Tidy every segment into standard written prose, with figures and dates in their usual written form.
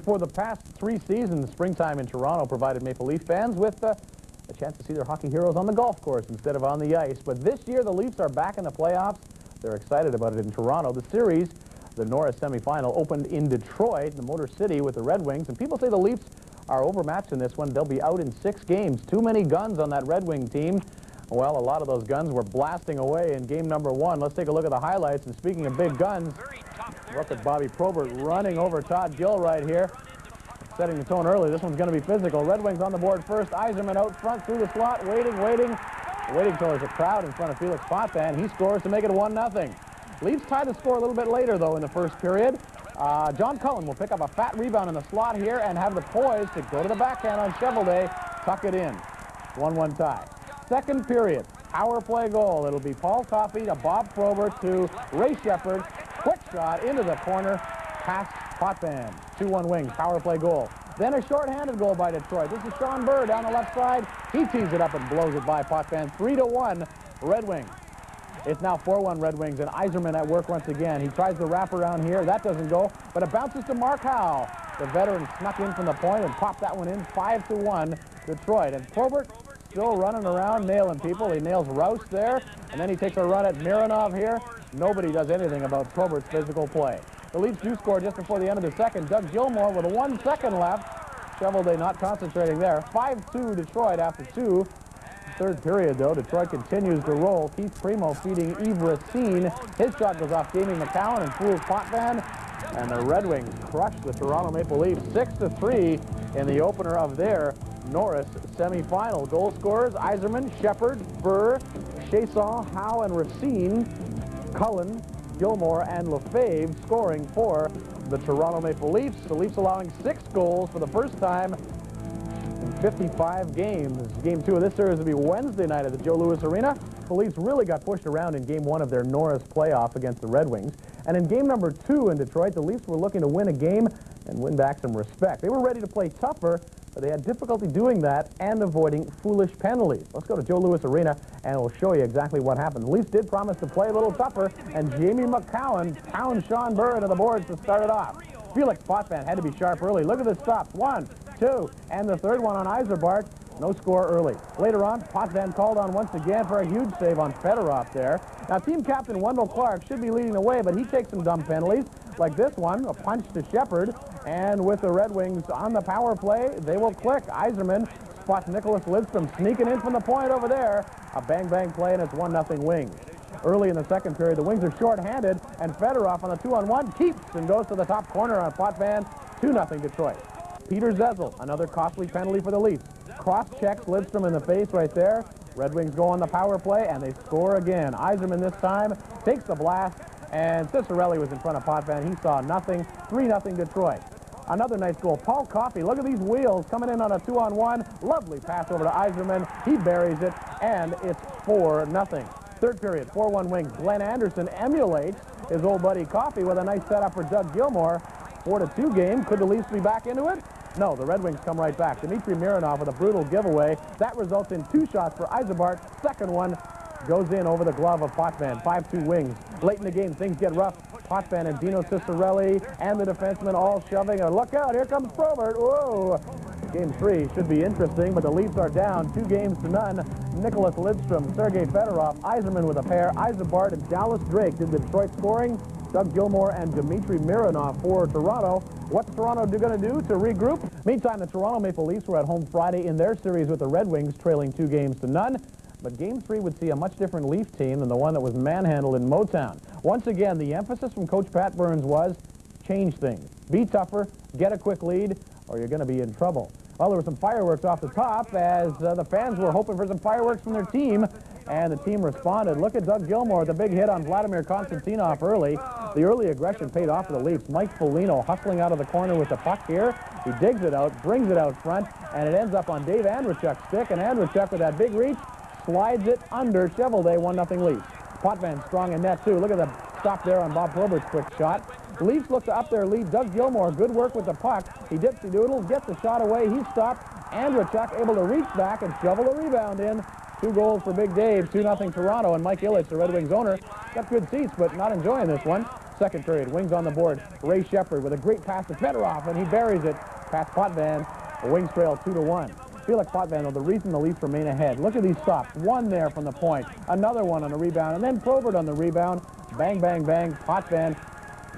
For the past 3 seasons, springtime in Toronto provided Maple Leaf fans with a chance to see their hockey heroes on the golf course instead of on the ice. But this year, the Leafs are back in the playoffs. They're excited about it in Toronto. The series, the Norris semifinal, opened in Detroit, the Motor City, with the Red Wings. And people say the Leafs are overmatched in this one. They'll be out in 6 games. Too many guns on that Red Wing team. Well, a lot of those guns were blasting away in game number 1. Let's take a look at the highlights. And speaking of big guns, look at Bobby Probert running over Todd Gill right here. Setting the tone early. This one's going to be physical. Red Wings on the board first. Yzerman out front through the slot, waiting until there's a crowd in front of Felix Potvin. He scores to make it 1-0. Leafs tie the score a little bit later, though, in the first period. John Cullen will pick up a fat rebound in the slot here and have the poise to go to the backhand on Cheveldae, tuck it in. 1-1 tie. Second period, power play goal. It'll be Paul Coffey to Bob Probert to Ray Shepard. Quick shot into the corner, past Potvin. 2-1 Wings, power play goal. Then a shorthanded goal by Detroit. This is Sean Burr down the left side. He tees it up and blows it by Potvin. 3-1 Red Wings. It's now 4-1 Red Wings, and Yzerman at work once again. He tries the wrap around here. That doesn't go, but it bounces to Mark Howe. The veteran snuck in from the point and popped that one in. 5-1 Detroit. And Probert still running around, nailing people. He nails Rouse there, and then he takes a run at Mironov here. Nobody does anything about Probert's physical play. The Leafs do score just before the end of the second. Doug Gilmour with 1 second left. Cheveldae not concentrating there. 5-2 Detroit after 2. Third period, though, Detroit continues to roll. Keith Primo feeding Yves Racine. His shot goes off Jamie McCowan and fools Potvin. And the Red Wings crush the Toronto Maple Leafs 6-3 in the opener of their Norris semifinal. Goal scorers: Yzerman, Shepard, Burr, Chasson, Howe, and Racine. Cullen, Gilmour, and Lefebvre scoring for the Toronto Maple Leafs. The Leafs allowing 6 goals for the first time in 55 games. Game 2 of this series will be Wednesday night at the Joe Louis Arena. The Leafs really got pushed around in Game 1 of their Norris playoff against the Red Wings. And in Game number 2 in Detroit, the Leafs were looking to win a game and win back some respect. They were ready to play tougher, but they had difficulty doing that and avoiding foolish penalties. Let's go to Joe Louis Arena, and we'll show you exactly what happened. The Leafs did promise to play a little tougher, and Jamie McCowan pounds Sean Burr into the boards to start it off. Felix Potvin had to be sharp early. Look at the stops. 1, 2, and the third one on Yzerman. No score early. Later on, Potvin called on once again for a huge save on Fedorov there. Now, team captain Wendell Clark should be leading the way, but he takes some dumb penalties, like this one, a punch to Shepard. And with the Red Wings on the power play, they will click. Yzerman spots Nicholas Lidstrom sneaking in from the point over there. A bang-bang play, and it's 1-0 Wings. Early in the second period, the Wings are short-handed, and Fedorov on the 2-on-1 keeps and goes to the top corner on Potvin. 2-0 Detroit. Peter Zezel, another costly penalty for the Leafs. Cross-checks Lidstrom in the face right there. Red Wings go on the power play, and they score again. Yzerman this time takes the blast, and Cicerelli was in front of Potvin. He saw nothing. 3-0 Detroit. Another nice goal. Paul Coffey, look at these wheels coming in on a 2-on-1. Lovely pass over to Yzerman. He buries it, and it's 4-0. Third period, 4-1 Wings. Glenn Anderson emulates his old buddy Coffey with a nice setup for Doug Gilmour. 4-2 game. Could the Leafs be back into it? No, the Red Wings come right back. Dmitry Mironov with a brutal giveaway. That results in 2 shots for Yzerman. Second one goes in over the glove of Potvin. 5-2 Wings. Late in the game, things get rough. Potvin and Dino Cicerelli and the defensemen all shoving. And look out, here comes Probert. Whoa! Game 3 should be interesting, but the Leafs are down 2-0. Nicholas Lidstrom, Sergei Fedorov, Yzerman with a pair. Yzerman and Dallas Drake did the Detroit scoring. Doug Gilmour and Dmitry Mironov for Toronto. What's Toronto going to do to regroup? Meantime, the Toronto Maple Leafs were at home Friday in their series with the Red Wings, trailing 2-0. But Game 3 would see a much different Leaf team than the one that was manhandled in Motown. Once again, the emphasis from Coach Pat Burns was change things. Be tougher, get a quick lead, or you're going to be in trouble. Well, there were some fireworks off the top as the fans were hoping for some fireworks from their team, and the team responded. Look at Doug Gilmour with a big hit on Vladimir Konstantinov early. The early aggression paid off for the Leafs. Mike Foligno hustling out of the corner with the puck here. He digs it out, brings it out front, and it ends up on Dave Andrechuk's stick, and Andrechuk with that big reach slides it under Cheveldae. 1-0 Leafs. Potvin strong in net, too. Look at the stop there on Bob Probert's quick shot. Leafs look to up their lead. Doug Gilmour, good work with the puck. He dips the doodles, gets the shot away. He's stopped. Andrechuk able to reach back and shovel a rebound in. 2 goals for Big Dave. 2-0 Toronto. And Mike Ilitch, the Red Wings owner, got good seats, but not enjoying this one. Second period, Wings on the board. Ray Shepard with a great pass to Fedorov, and he buries it past Potvin. The Wings trail 2-1. Felix Potvin, though, the reason the Leafs remain ahead. Look at these stops. One there from the point. Another one on the rebound, and then Probert on the rebound. Bang, bang, bang. Potvin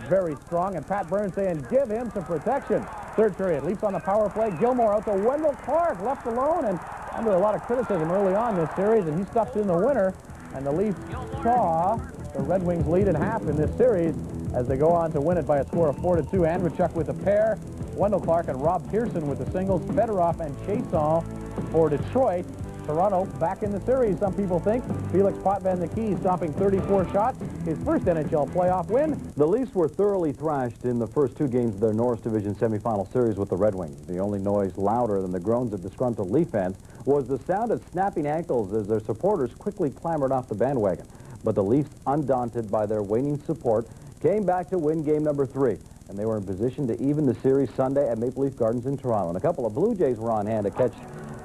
very strong, and Pat Burns saying, give him some protection. Third period, Leafs on the power play. Gilmore out to Wendell Clark, left alone, and under a lot of criticism early on this series, and he stuffed in the winner. And the Leafs saw the Red Wings lead at half in this series as they go on to win it by a score of 4-2. Andreychuk with a pair. Wendell Clark and Rob Pearson with the singles. Fedorov and Chason for Detroit. Toronto back in the series, some people think. Felix Potvin the key, stopping 34 shots. His first NHL playoff win. The Leafs were thoroughly thrashed in the first two games of their Norris Division semifinal series with the Red Wings. The only noise louder than the groans of disgruntled Leaf fans was the sound of snapping ankles as their supporters quickly clambered off the bandwagon. But the Leafs, undaunted by their waning support, came back to win game number 3. And they were in position to even the series Sunday at Maple Leaf Gardens in Toronto. And a couple of Blue Jays were on hand to catch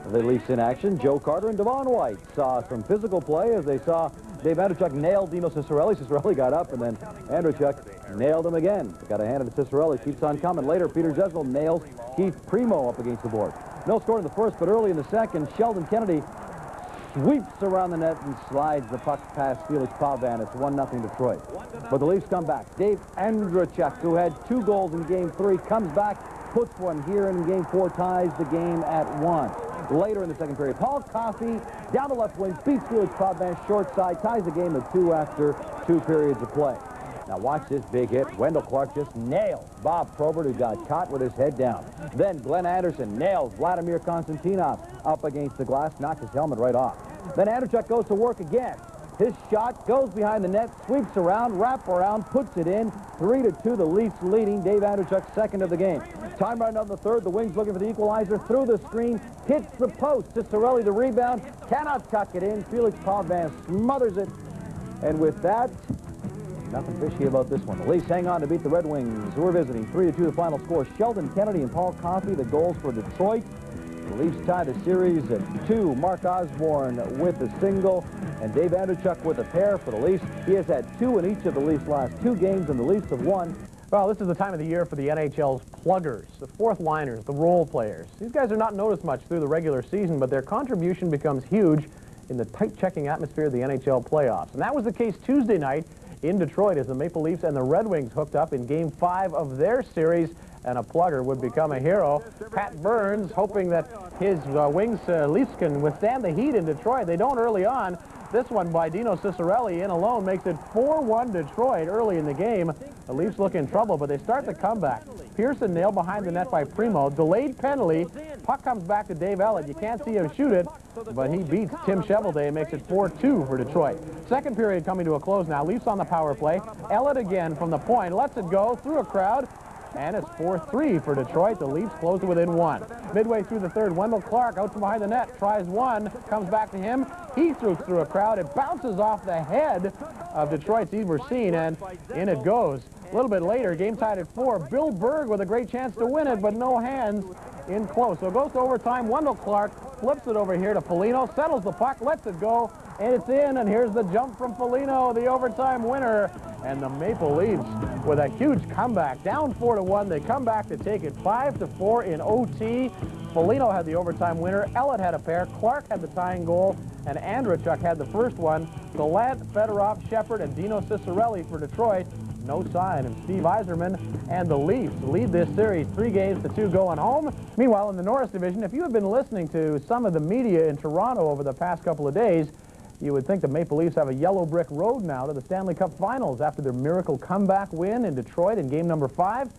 the Leafs in action. Joe Carter and Devon White saw some physical play as they saw Dave Andreychuk nail Dino Ciccarelli. Ciccarelli got up, and then Andreychuk nailed him again. Got a hand of Ciccarelli, keeps on coming. Later, Peter Zesel nails Keith Primo up against the board. No score in the first, but early in the second, Sheldon Kennedy sweeps around the net and slides the puck past Felix Potvin. It's 1-0 Detroit. But the Leafs come back. Dave Andreychuk, who had 2 goals in game 3, comes back, puts one here in game 4, ties the game at 1. Later in the second period, Paul Coffey down the left wing, beats Felix Potvin short side, ties the game at 2 after 2 periods of play. Now watch this big hit. Wendell Clark just nails Bob Probert, who got caught with his head down. Then Glenn Anderson nails Vladimir Konstantinov up against the glass, knocks his helmet right off. Then Andreychuk goes to work again. His shot goes behind the net, sweeps around, wrap around, puts it in. 3-2, the Leafs leading. Dave Andreychuk second of the game. Time right on the third. The Wings looking for the equalizer. Through the screen, hits the post. Ciccarelli the rebound, cannot tuck it in. Felix Potvin smothers it. And with that, nothing fishy about this one. The Leafs hang on to beat the Red Wings, who are visiting. 3-2 the final score. Sheldon Kennedy and Paul Coffey, the goals for Detroit. The Leafs tie the series at 2. Mark Osborne with a single, and Dave Andreychuk with a pair for the Leafs. He has had 2 in each of the Leafs' last 2 games, and the Leafs have won. Well, this is the time of the year for the NHL's pluggers, the fourth liners, the role players. These guys are not noticed much through the regular season, but their contribution becomes huge in the tight checking atmosphere of the NHL playoffs. And that was the case Tuesday night in Detroit as the Maple Leafs and the Red Wings hooked up in Game 5 of their series, and a plugger would become a hero. Pat Burns hoping that his Wings Leafs can withstand the heat in Detroit. They don't early on. This one by Dino Ciccarelli in alone makes it 4-1 Detroit early in the game. The Leafs look in trouble, but they start the comeback. Pearson nailed behind the net by Primo. Delayed penalty. Puck comes back to Dave Ellett. You can't see him shoot it, but he beats Tim Cheveldae and makes it 4-2 for Detroit. Second period coming to a close now. Leafs on the power play. Ellett again from the point. Lets it go through a crowd. And it's 4-3 for Detroit. The Leafs close it within 1. Midway through the third, Wendell Clark out from behind the net. Tries one. Comes back to him. He threw through a crowd. It bounces off the head of Detroit's Yves Racine, and in it goes. A little bit later, game tied at 4. Bill Berg with a great chance to win it, but no hands in close. So it goes to overtime. Wendell Clark flips it over here to Foligno, settles the puck, lets it go, and it's in. And here's the jump from Foligno, the overtime winner. And the Maple Leafs with a huge comeback. Down 4-1. They come back to take it 5-4 in OT. Foligno had the overtime winner. Ellett had a pair. Clark had the tying goal. And Andreychuk had the first one. Gallant, Fedorov, Shepard, and Dino Ciccarelli for Detroit. No sign of Steve Yzerman. And the Leafs lead this series 3-2 going home. Meanwhile, in the Norris Division, if you have been listening to some of the media in Toronto over the past couple of days, you would think the Maple Leafs have a yellow brick road now to the Stanley Cup Finals after their miracle comeback win in Detroit in game number 5.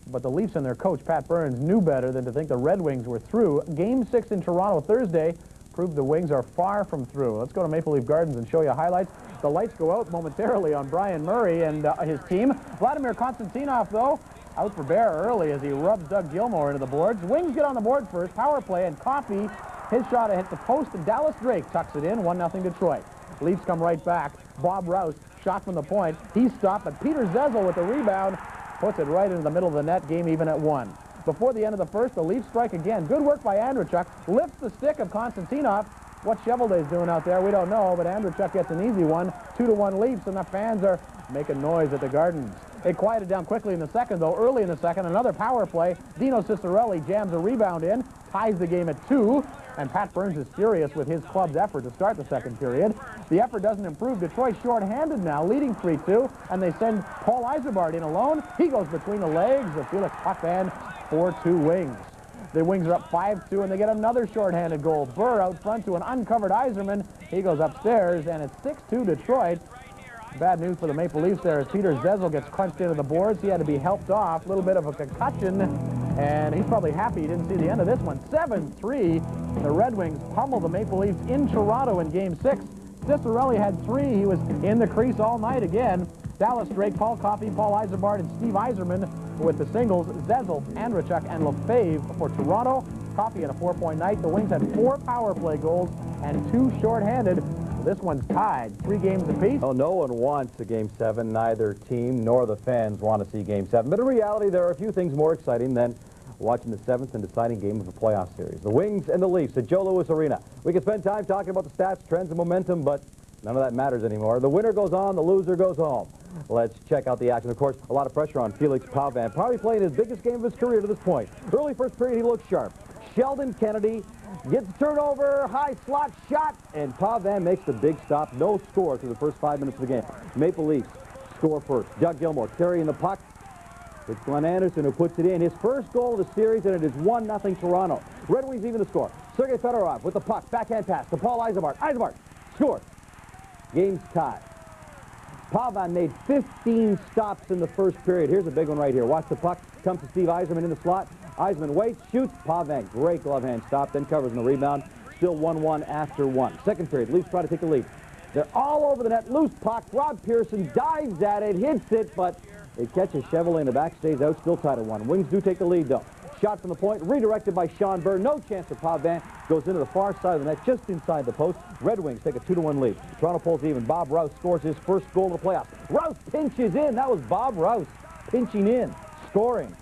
But the Leafs and their coach, Pat Burns, knew better than to think the Red Wings were through. Game 6 in Toronto Thursday proved the Wings are far from through. Let's go to Maple Leaf Gardens and show you highlights. The lights go out momentarily on Brian Murray and his team. Vladimir Konstantinov, though, out for bear early as he rubs Doug Gilmore into the boards. Wings get on the board first, power play, and Coffey. His shot hit the post, and Dallas Drake tucks it in, 1-0 Detroit. Leafs come right back. Bob Rouse, shot from the point. He's stopped, but Peter Zesel with the rebound puts it right into the middle of the net, game even at 1. Before the end of the first, the Leafs strike again. Good work by Andreychuk. Lifts the stick of Konstantinov. What Cheveldae's doing out there, we don't know, but Andreychuk gets an easy one. 2-1 Leafs, and the fans are making noise at the Gardens. It quieted down quickly in the second, though. Early in the second, another power play. Dino Cicerelli jams a rebound in, ties the game at 2, and Pat Burns is furious with his club's effort to start the second period. The effort doesn't improve. Detroit short-handed now, leading 3-2, and they send Paul Eisenbart in alone. He goes between the legs of Felix Potvin, 4-2 Wings. The Wings are up 5-2, and they get another short-handed goal. Burr out front to an uncovered Eiserman. He goes upstairs, and it's 6-2 Detroit. Bad news for the Maple Leafs there as Peter Zezel gets crunched into the boards. He had to be helped off. A little bit of a concussion, and he's probably happy he didn't see the end of this one. 7-3. The Red Wings pummel the Maple Leafs in Toronto in Game 6. Cicerelli had 3. He was in the crease all night again. Dallas Drake, Paul Coffey, Paul Eisenbart, and Steve Yzerman with the singles. Zezel, Andrechuk, and Lefebvre for Toronto. Coffey had a 4-point night. The Wings had 4 power play goals and 2 shorthanded. This one's tied, 3 games apiece. Oh, no one wants a Game 7. Neither team nor the fans want to see Game 7. But in reality, there are a few things more exciting than watching the 7th and deciding game of the playoff series. The Wings and the Leafs at Joe Louis Arena. We can spend time talking about the stats, trends, and momentum, but none of that matters anymore. The winner goes on, the loser goes home. Let's check out the action. Of course, a lot of pressure on Felix Potvin, probably playing his biggest game of his career to this point. Early first period, he looks sharp. Sheldon Kennedy gets turnover, high slot shot, and Potvin makes the big stop. No score through the first 5 minutes of the game. Maple Leafs score first. Doug Gilmour carrying the puck. It's Glenn Anderson who puts it in. His first goal of the series, and it is 1-0 Toronto. Red Wings even the score. Sergei Fedorov with the puck. Backhand pass to Paul Eisenbart. Eisenbart scores. Game's tied. Potvin made 15 stops in the first period. Here's a big one right here. Watch the puck. Comes to Steve Yzerman in the slot. Yzerman waits, shoots. Potvin, great glove hand stop, then covers in the rebound. Still 1-1 after 1. Second period, Leafs try to take the lead. They're all over the net. Loose puck. Rob Pearson dives at it, hits it, but it catches Chevrolet in the back, stays out, still tied at 1. Wings do take the lead, though. Shot from the point, redirected by Sean Burr. No chance for Potvin. Goes into the far side of the net, just inside the post. Red Wings take a 2-1 lead. Toronto pulls even. Bob Rouse scores his first goal of the playoffs. Rouse pinches in. That was Bob Rouse pinching in, scoring,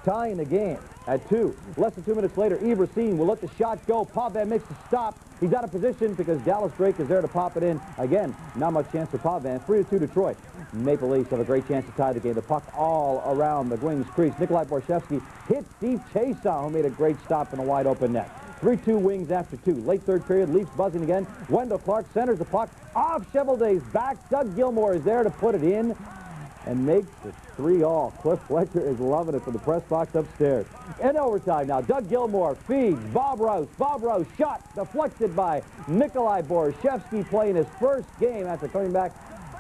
tying the game at 2. Less than 2 minutes later, Yves Racine will let the shot go. Potvin makes the stop. He's out of position because Dallas Drake is there to pop it in. Again, not much chance for Potvin. 3-2 Detroit. Maple Leafs have a great chance to tie the game. The puck all around the Wings crease. Nikolai Borshevsky hits Steve Chason, who made a great stop in a wide-open net. 3-2 Wings after 2. Late third period, Leafs buzzing again. Wendell Clark centers the puck off Cheveldae's back. Doug Gilmour is there to put it in and makes it 3-all. Cliff Fletcher is loving it from the press box upstairs. In overtime now, Doug Gilmour feeds Bob Rouse. Bob Rouse shot deflected by Nikolai Borshevsky, playing his first game after coming back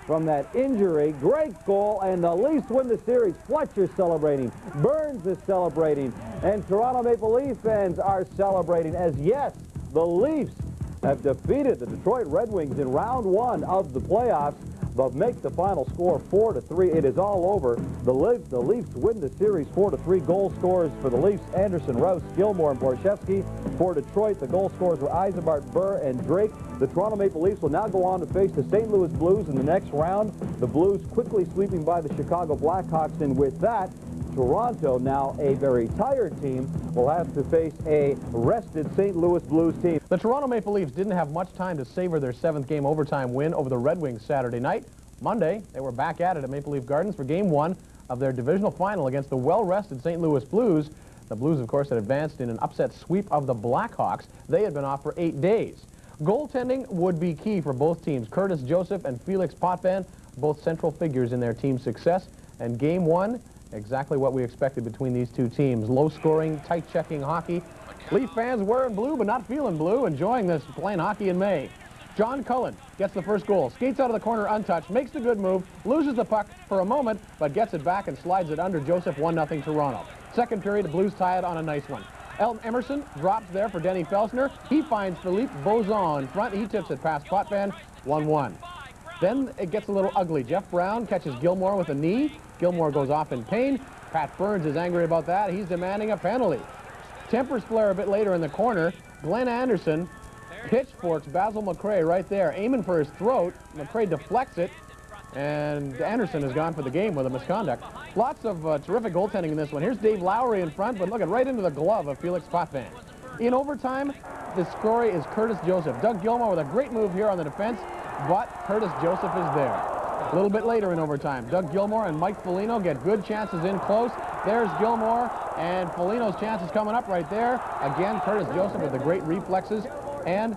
from that injury. Great goal, and the Leafs win the series. Fletcher celebrating, Burns is celebrating, and Toronto Maple Leaf fans are celebrating as, yes, the Leafs have defeated the Detroit Red Wings in round 1 of the playoffs, but make the final score 4-3. It is all over. The Leafs win the series 4-3. Goal scorers for the Leafs: Anderson, Rouse, Gilmour, and Borshevsky. For Detroit, the goal scorers were Eisenbart, Burr, and Drake. The Toronto Maple Leafs will now go on to face the St. Louis Blues in the next round. The Blues quickly sweeping by the Chicago Blackhawks, and with that, Toronto, now a very tired team, will have to face a rested St. Louis Blues team. The Toronto Maple Leafs didn't have much time to savor their 7th game overtime win over the Red Wings Saturday night. Monday, they were back at it at Maple Leaf Gardens for Game 1 of their divisional final against the well-rested St. Louis Blues. The Blues, of course, had advanced in an upset sweep of the Blackhawks. They had been off for 8 days. Goaltending would be key for both teams. Curtis Joseph and Felix Potvin, both central figures in their team's success. And Game 1, exactly what we expected between these two teams. Low-scoring, tight-checking hockey. Leaf fans wearing blue but not feeling blue, enjoying this playing hockey in May. John Cullen gets the first goal, skates out of the corner untouched, makes the good move, loses the puck for a moment, but gets it back and slides it under Joseph. 1-0 Toronto. Second period, the Blues tie it on a nice one. Elton Emerson drops there for Denny Felsner. He finds Philippe Bozon in front. He tips it past Potvin. 1-1. Then it gets a little ugly. Jeff Brown catches Gilmour with a knee. Gilmour goes off in pain. Pat Burns is angry about that. He's demanding a penalty. Tempers flare a bit later in the corner. Glenn Anderson pitchforks Basil McRae right there, aiming for his throat. McRae deflects it, and Anderson has gone for the game with a misconduct. Lots of terrific goaltending in this one. Here's Dave Lowry in front, but look at right into the glove of Felix Potvin. In overtime, the scorer is Curtis Joseph. Doug Gilmour with a great move here on the defense, but Curtis Joseph is there. A little bit later in overtime, Doug Gilmour and Mike Foligno get good chances in close. There's Gilmour, and Foligno's chance is coming up right there. Again, Curtis Joseph with the great reflexes and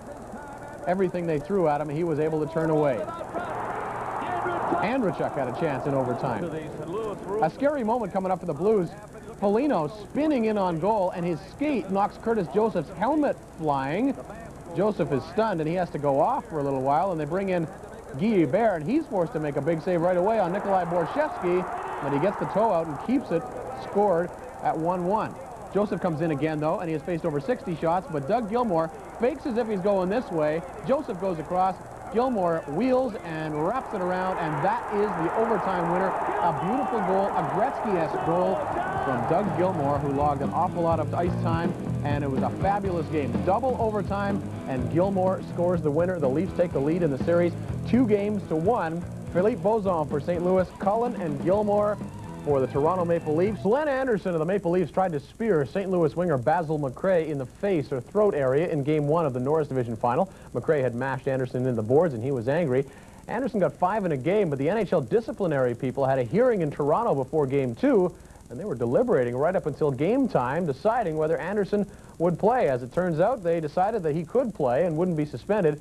everything they threw at him, he was able to turn away. Andrechuk had a chance in overtime. A scary moment coming up for the Blues. Foligno spinning in on goal, and his skate knocks Curtis Joseph's helmet flying. Joseph is stunned, and he has to go off for a little while, and they bring in Guy Hubert, and he's forced to make a big save right away on Nikolai Borshevsky, but he gets the toe out and keeps it scored at 1-1. Joseph comes in again, though, and he has faced over 60 shots, but Doug Gilmour fakes as if he's going this way. Joseph goes across. Gilmour wheels and wraps it around, and that is the overtime winner. A beautiful goal, a Gretzky-esque goal from Doug Gilmour, who logged an awful lot of ice time, and it was a fabulous game. Double overtime, and Gilmour scores the winner. The Leafs take the lead in the series, 2-1. Philippe Bozon for St. Louis, Cullen and Gilmour for the Toronto Maple Leafs. Glenn Anderson of the Maple Leafs tried to spear St. Louis winger Basil McRae in the face or throat area in Game 1 of the Norris Division Final. McRae had mashed Anderson in the boards, and he was angry. Anderson got 5 in a game, but the NHL disciplinary people had a hearing in Toronto before Game 2, and they were deliberating right up until game time, deciding whether Anderson would play. As it turns out, they decided that he could play and wouldn't be suspended.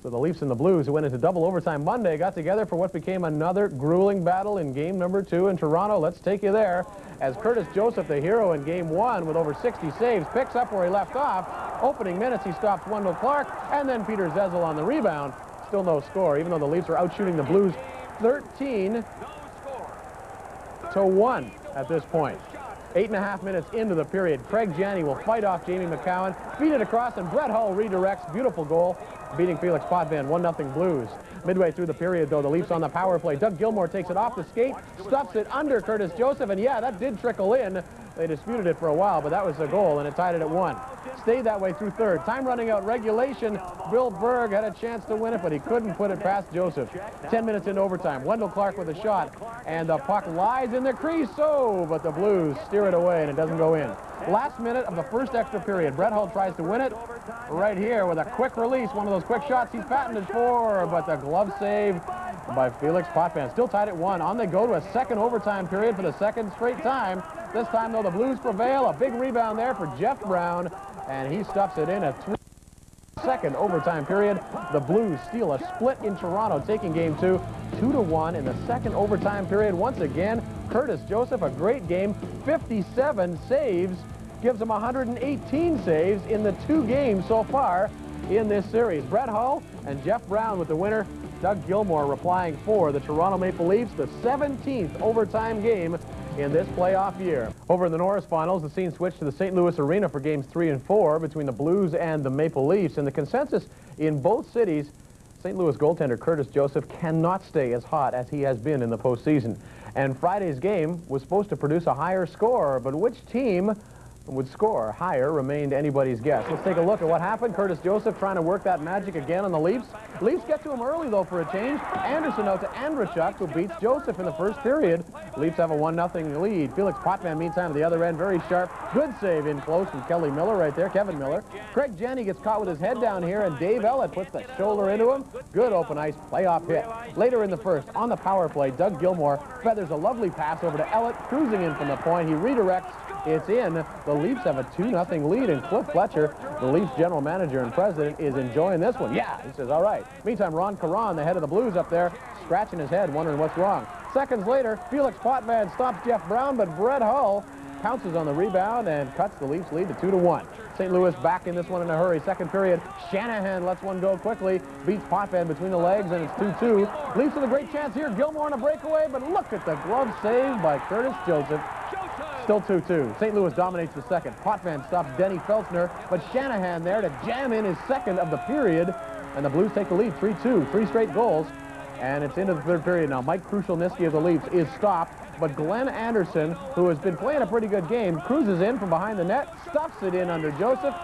So the Leafs and the Blues, who went into double overtime Monday, got together for what became another grueling battle in game number 2 in Toronto. Let's take you there. As Curtis Joseph, the hero in Game 1 with over 60 saves, picks up where he left off. Opening minutes, he stops Wendell Clark, and then Peter Zezel on the rebound. Still no score, even though the Leafs are out shooting the Blues 13-1 at this point. 8.5 minutes into the period, Craig Janney will fight off Jamie McCowan, feed it across, and Brett Hull redirects. Beautiful goal, beating Felix Potvin, 1-0 Blues. Midway through the period, though, the Leafs on the power play. Doug Gilmour takes it off the skate, stuffs it under Curtis Joseph, and yeah, that did trickle in. They disputed it for a while, but that was a goal, and it tied it at 1. Stayed that way through third. Time running out regulation. Bill Berg had a chance to win it, but he couldn't put it past Joseph. 10 minutes into overtime. Wendell Clark with a shot, and the puck lies in the crease, but the Blues steer it away, and it doesn't go in. Last minute of the first extra period, Brett Hull tries to win it right here with a quick release, one of those quick shots he's patented for, but the glove save by Felix Potvin. Still tied at 1. On they go to a second overtime period for the second straight time. This time, though, the Blues prevail. A big rebound there for Jeff Brown, and he stuffs it in at 3. Second overtime period. The Blues steal a split in Toronto, taking Game 2, 2-1 in the second overtime period. Once again, Curtis Joseph, a great game, 57 saves, gives him 118 saves in the 2 games so far in this series. Brett Hull and Jeff Brown with the winner. Doug Gilmour replying for the Toronto Maple Leafs, the 17th overtime game in this playoff year. Over in the Norris Finals, the scene switched to the St. Louis Arena for Games 3 and 4 between the Blues and the Maple Leafs. And the consensus in both cities, St. Louis goaltender Curtis Joseph cannot stay as hot as he has been in the postseason. And Friday's game was supposed to produce a higher score, but which team would score higher remained anybody's guess. Let's take a look at what happened. Curtis Joseph trying to work that magic again on the Leafs. Leafs get to him early, though, for a change. Anderson out to Andrechuk, who beats Joseph in the first period. Leafs have a 1-0 lead. Felix Potvin, meantime, at the other end, very sharp. Good save in close from Kelly Miller right there, Kevin Miller. Craig Janney gets caught with his head down here, and Dave Ellett puts the shoulder into him. Good open ice playoff hit. Later in the first, on the power play, Doug Gilmour feathers a lovely pass over to Ellett, cruising in from the point. He redirects. It's in. The Leafs have a 2-0 lead, and Cliff Fletcher, the Leafs general manager and president, is enjoying this one. Yeah, he says, all right. Meantime, Ron Caron, the head of the Blues up there, scratching his head, wondering what's wrong. Seconds later, Felix Potvin stops Jeff Brown, but Brett Hull pounces on the rebound and cuts the Leafs lead to 2-1. St. Louis back in this one in a hurry. Second period, Shanahan lets one go quickly, beats Potvin between the legs, and it's 2-2. Leafs with a great chance here. Gilmour on a breakaway, but look at the glove save by Curtis Joseph. Still 2-2. St. Louis dominates the second. Potvin stops Denny Feltzner, but Shanahan there to jam in his second of the period, and the Blues take the lead 3-2. 3 straight goals, and it's into the third period now. Mike Krushelnyski of the Leafs is stopped, but Glenn Anderson, who has been playing a pretty good game, cruises in from behind the net, stuffs it in under Joseph,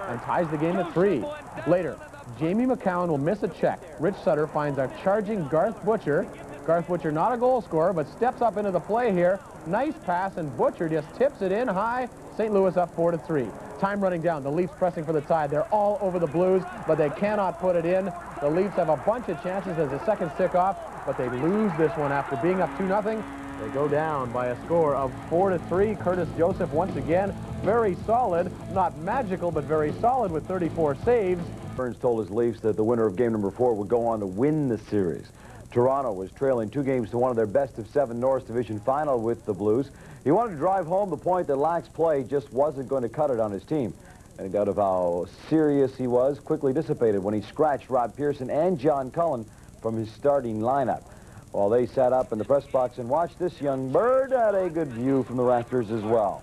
and ties the game at 3. Later, Jamie McCowan will miss a check. Rich Sutter finds a charging Garth Butcher. Garth Butcher, not a goal scorer, but steps up into the play here. Nice pass, and Butcher just tips it in high. St. Louis up 4-3. Time running down. The Leafs pressing for the tie. They're all over the Blues, but they cannot put it in. The Leafs have a bunch of chances as the seconds tick off. but they lose this one after being up 2-0. They go down by a score of 4-3. Curtis Joseph, once again, very solid. Not magical, but very solid with 34 saves. Burns told his Leafs that the winner of game number 4 would go on to win the series. Toronto was trailing 2-1 of their best-of-7 Norris Division final with the Blues. He wanted to drive home the point that lax play just wasn't going to cut it on his team. Any doubt of how serious he was quickly dissipated when he scratched Rod Pearson and John Cullen from his starting lineup. While they sat up in the press box and watched, this young bird had a good view from the rafters as well.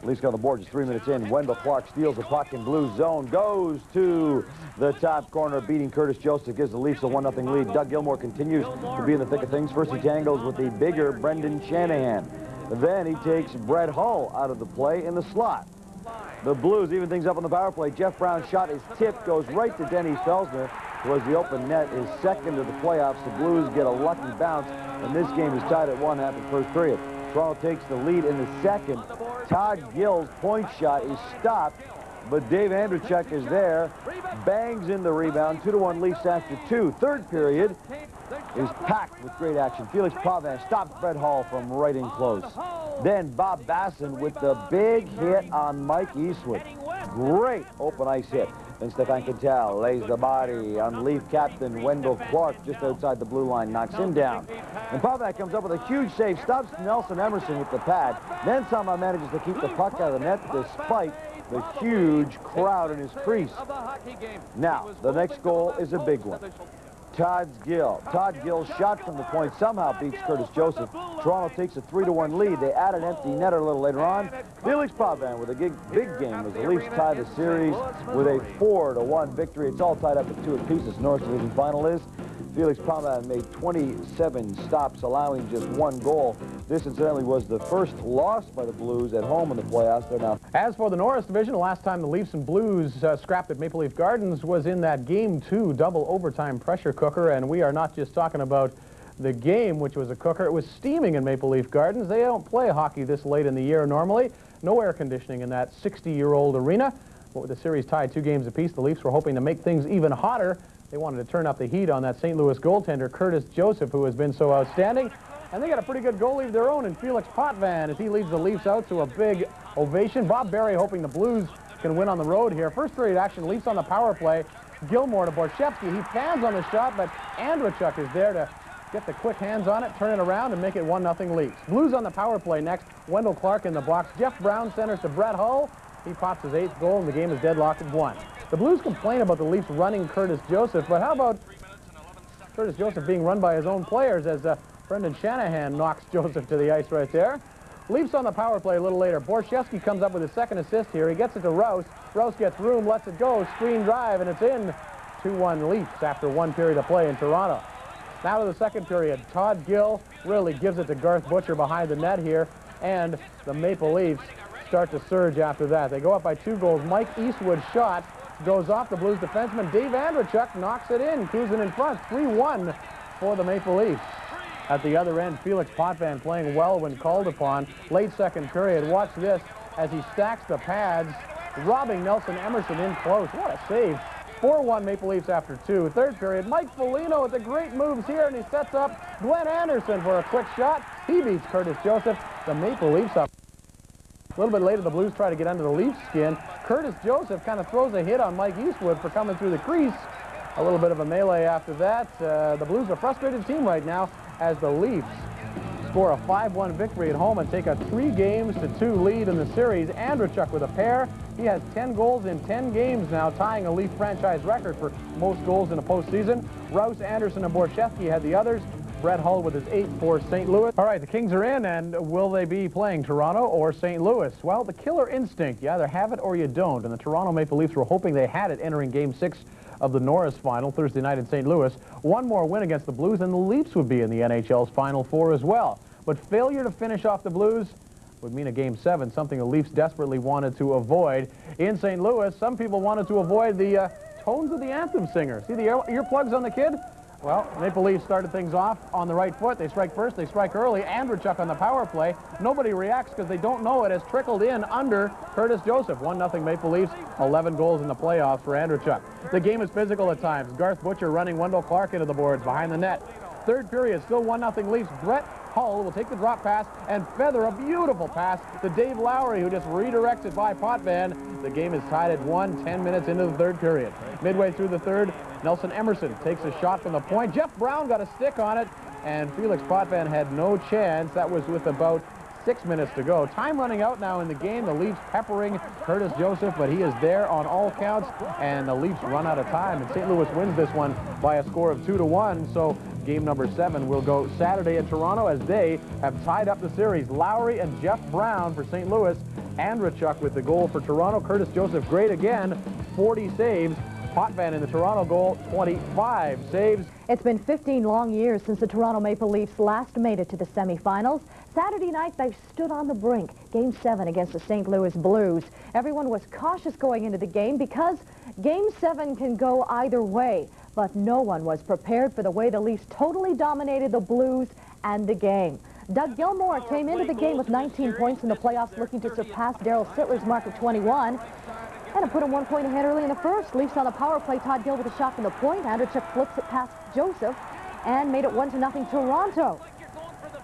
Leafs got on the board just 3 minutes in. Wendell Clark steals the puck in blue zone, goes to the top corner, beating Curtis Joseph, gives the Leafs a 1-0 lead. Doug Gilmour continues to be in the thick of things. First he tangles with the bigger Brendan Shanahan. Then he takes Brett Hull out of the play in the slot. The Blues even things up on the power play. Jeff Brown's shot is tipped, goes right to Denny Felsner. Was the open net, his second of the playoffs. The Blues get a lucky bounce, and this game is tied at 1 after the first period. Toronto takes the lead in the second. Todd Gill's point shot is stopped, but Dave Andreychuk is there, bangs in the rebound. 2-1 Leafs after 2. Third period is packed with great action. Felix Pauvin stops Brett Hull from right in close. Then Bob Basson with the big hit on Mike Eastwood. Great open ice hit. Then Stefan Quintal lays the body on Leaf captain Wendell Clark just outside the blue line, knocks him down. And Pauvin comes up with a huge save, stops Nelson Emerson with the pad. Then somehow manages to keep the puck out of the net despite the huge crowd in his crease. Now, the next goal is a big one. Todd Gill's shot from the point somehow beats Curtis Joseph. Toronto takes a 3-1 lead. They add an empty netter a little later on. Felix Pauvin with a big game as the Leafs tie the series with a 4-1 victory. It's all tied up at 2 apiece. Norris Division final is. Felix Pauvin made 27 stops, allowing just 1 goal. This, incidentally, was the first loss by the Blues at home in the playoffs. They're now. As for the Norris Division, the last time the Leafs and Blues scrapped at Maple Leaf Gardens was in that Game 2 double overtime pressure cooker, and we are not just talking about the game, which was a cooker. It was steaming in Maple Leaf Gardens. They don't play hockey this late in the year normally. No air conditioning in that 60-year-old arena. But with the series tied 2 games apiece, the Leafs were hoping to make things even hotter. They wanted to turn up the heat on that St. Louis goaltender, Curtis Joseph, who has been so outstanding. And they got a pretty good goalie of their own in Felix Potvin as he leads the Leafs out to a big ovation. Bob Berry hoping the Blues can win on the road here. First period action, Leafs on the power play. Gilmour to Borchevsky. He pans on the shot, but Andreychuk is there to get the quick hands on it, turn it around, and make it 1-0 Leafs. Blues on the power play next. Wendell Clark in the box. Jeff Brown centers to Brett Hull. He pops his 8th goal, and the game is deadlocked at 1. The Blues complain about the Leafs running Curtis Joseph, but how about Curtis Joseph being run by his own players as Brendan Shanahan knocks Joseph to the ice right there. Leafs on the power play a little later. Borchevsky comes up with his 2nd assist here. He gets it to Rouse. Rouse gets room, lets it go, screen drive, and it's in. 2-1 Leafs after 1 period of play in Toronto. Now to the 2nd period. Todd Gill really gives it to Garth Butcher behind the net here, and the Maple Leafs start to surge after that. They go up by 2 goals. Mike Eastwood's shot goes off the Blues defenseman. Dave Andreychuk knocks it in, cruising in front. 3-1 for the Maple Leafs. At the other end, Felix Potvin playing well when called upon. Late 2nd period. Watch this as he stacks the pads, robbing Nelson Emerson in close. What a save. 4-1 Maple Leafs after 2. 3rd period, Mike Foligno with the great moves here, and he sets up Glenn Anderson for a quick shot. He beats Curtis Joseph. The Maple Leafs up. A little bit later, the Blues try to get under the Leafs' skin. Curtis Joseph kind of throws a hit on Mike Eastwood for coming through the crease. A little bit of a melee after that. The Blues are a frustrated team right now as the Leafs score a 5-1 victory at home and take a 3-2 lead in the series. Andreychuk with a pair. He has 10 goals in 10 games now, tying a Leaf franchise record for most goals in a postseason. Rouse, Anderson, and Borchevsky had the others. Brett Hull with his 8th for St. Louis. All right, the Kings are in, and will they be playing Toronto or St. Louis? Well, the killer instinct, you either have it or you don't, and the Toronto Maple Leafs were hoping they had it entering Game 6 of the Norris final Thursday night in St. Louis. One more win against the Blues, and the Leafs would be in the NHL's Final Four as well. But failure to finish off the Blues would mean a Game 7, something the Leafs desperately wanted to avoid. In St. Louis, some people wanted to avoid the tones of the anthem singer. See the earplugs on the kid? Well, Maple Leafs started things off on the right foot. They strike first, they strike early. Andreychuk on the power play. Nobody reacts because they don't know it has trickled in under Curtis Joseph. 1-0 Maple Leafs, 11 goals in the playoffs for Andreychuk. The game is physical at times. Garth Butcher running Wendell Clark into the boards behind the net. Third period, still 1-0 Leafs. Brett Hull will take the drop pass and feather a beautiful pass to Dave Lowry, who just redirects it by Potvin. The game is tied at 1, 10 minutes into the third period. Midway through the third, Nelson Emerson takes a shot from the point. Jeff Brown got a stick on it, and Felix Potvin had no chance. That was with about 6 minutes to go. Time running out now in the game. The Leafs peppering Curtis Joseph, but he is there on all counts, and the Leafs run out of time. And St. Louis wins this one by a score of 2-1. So game number 7 will go Saturday in Toronto, as they have tied up the series. Lowry and Jeff Brown for St. Louis. Andrechuk with the goal for Toronto. Curtis Joseph, great again, 40 saves. Potvin in the Toronto goal, 25 saves. It's been 15 long years since the Toronto Maple Leafs last made it to the semifinals. Saturday night, they stood on the brink. Game 7 against the St. Louis Blues. Everyone was cautious going into the game because Game 7 can go either way. But no one was prepared for the way the Leafs totally dominated the Blues and the game. Doug Gilmour came into the game with 19 points in the playoffs, looking to surpass Daryl Sittler's mark of 21. And it put him 1 point ahead early in the first. Leafs on the power play. Todd Gill with a shot from the point. Andrechuk flips it past Joseph and made it 1-0 Toronto.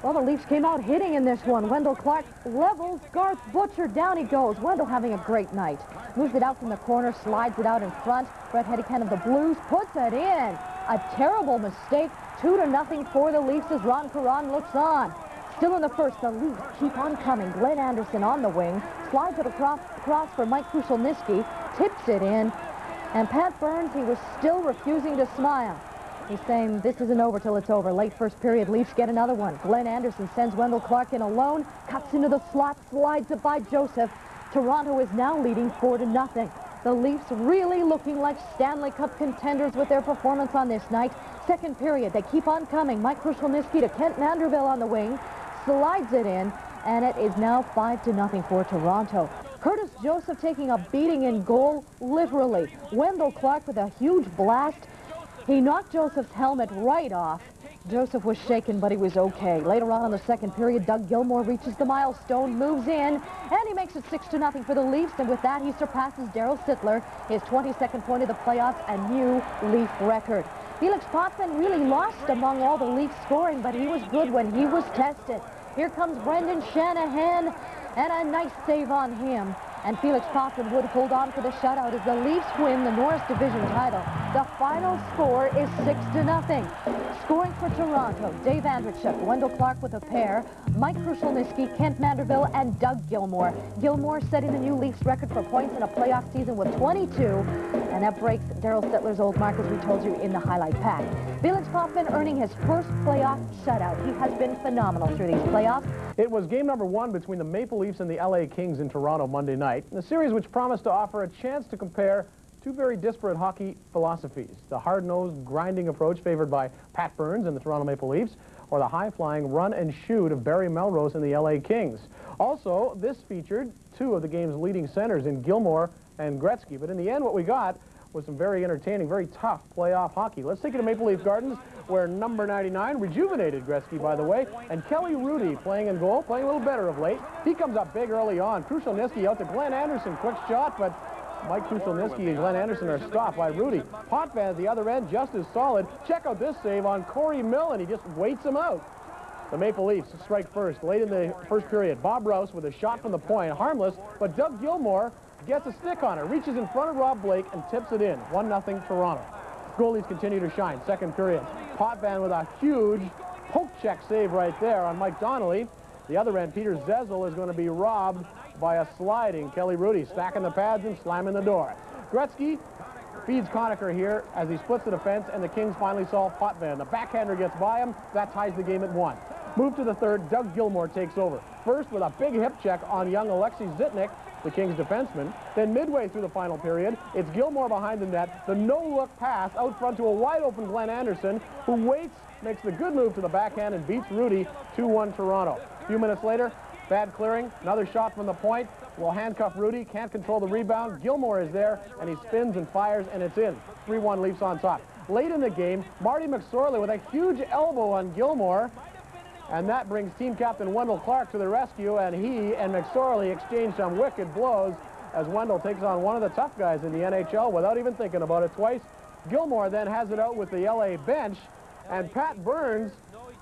Well, the Leafs came out hitting in this one. Wendell Clark levels. Garth Butcher, down he goes. Wendell having a great night. Moves it out from the corner, slides it out in front. Brett Hedican of the Blues puts it in. A terrible mistake. 2-0 for the Leafs as Ron Caron looks on. Still in the first, the Leafs keep on coming. Glenn Anderson on the wing. Slides it across for Mike Krushelnyski. Tips it in. And Pat Burns, he was still refusing to smile. He's saying this isn't over till it's over. Late first period, Leafs get another one. Glenn Anderson sends Wendell Clark in alone. Cuts into the slot, slides it by Joseph. Toronto is now leading 4-0. The Leafs really looking like Stanley Cup contenders with their performance on this night. Second period, they keep on coming. Mike Krushelnyski to Kent Manderville on the wing. Slides it in, and it is now 5-0 for Toronto. Curtis Joseph taking a beating in goal, literally. Wendell Clark with a huge blast. He knocked Joseph's helmet right off. Joseph was shaken, but he was okay. Later on in the second period, Doug Gilmour reaches the milestone, moves in, and he makes it 6-0 for the Leafs. And with that, he surpasses Daryl Sittler, his 22nd point of the playoffs, a new Leaf record. Felix Potvin really lost among all the Leafs scoring, but he was good when he was tested. Here comes Brendan Shanahan, and a nice save on him. And Felix Potvin would hold on for the shutout as the Leafs win the Norris Division title. The final score is 6-0. Scoring for Toronto, Dave Andrechuk, Wendell Clark with a pair, Mike Krushelnyski, Kent Manderville, and Doug Gilmour. Gilmour setting the new Leafs record for points in a playoff season with 22, and that breaks Daryl Sittler's old mark, as we told you in the highlight pack. Felix Potvin earning his first playoff shutout. He has been phenomenal through these playoffs. It was game number 1 between the Maple Leafs and the LA Kings in Toronto Monday night, a series which promised to offer a chance to compare two very disparate hockey philosophies. The hard-nosed, grinding approach favored by Pat Burns and the Toronto Maple Leafs, or the high-flying run-and-shoot of Barry Melrose and the LA Kings. Also, this featured two of the game's leading centers in Gilmour and Gretzky, but in the end what we got was some very entertaining, very tough playoff hockey. Let's take it to Maple Leaf Gardens, where number 99, rejuvenated Gretzky, by the way, and Kelly Rudy playing in goal, playing a little better of late. He comes up big early on. Krushelnyski out to Glenn Anderson, quick shot, but Mike Krushelnyski and Glenn Anderson are stopped by Rudy. Potvin at the other end, just as solid. Check out this save on Corey Millen. He just waits him out. The Maple Leafs strike first, late in the first period. Bob Rouse with a shot from the point, harmless, but Doug Gilmour gets a stick on it, reaches in front of Rob Blake and tips it in. 1-0 Toronto. Goalies continue to shine. Second period. Potvin with a huge poke check save right there on Mike Donnelly. The other end, Peter Zezel, is going to be robbed by a sliding Kelly Rudy, stacking the pads and slamming the door. Gretzky feeds Conacher here as he splits the defense, and the Kings finally solve Potvin. The backhander gets by him. That ties the game at 1. Move to the third. Doug Gilmour takes over. First with a big hip check on young Alexei Zitnik, the Kings defenseman. Then midway through the final period, it's Gilmour behind the net. The no-look pass out front to a wide-open Glenn Anderson, who waits, makes the good move to the backhand, and beats Rudy. 2-1 Toronto. A few minutes later, bad clearing, another shot from the point. Will handcuff Rudy, can't control the rebound. Gilmour is there, and he spins and fires, and it's in. 3-1 Leafs on top. Late in the game, Marty McSorley with a huge elbow on Gilmour, and that brings team captain Wendell Clark to the rescue, and he and McSorley exchange some wicked blows as Wendell takes on one of the tough guys in the NHL without even thinking about it twice. Gilmour then has it out with the LA bench, And Pat Burns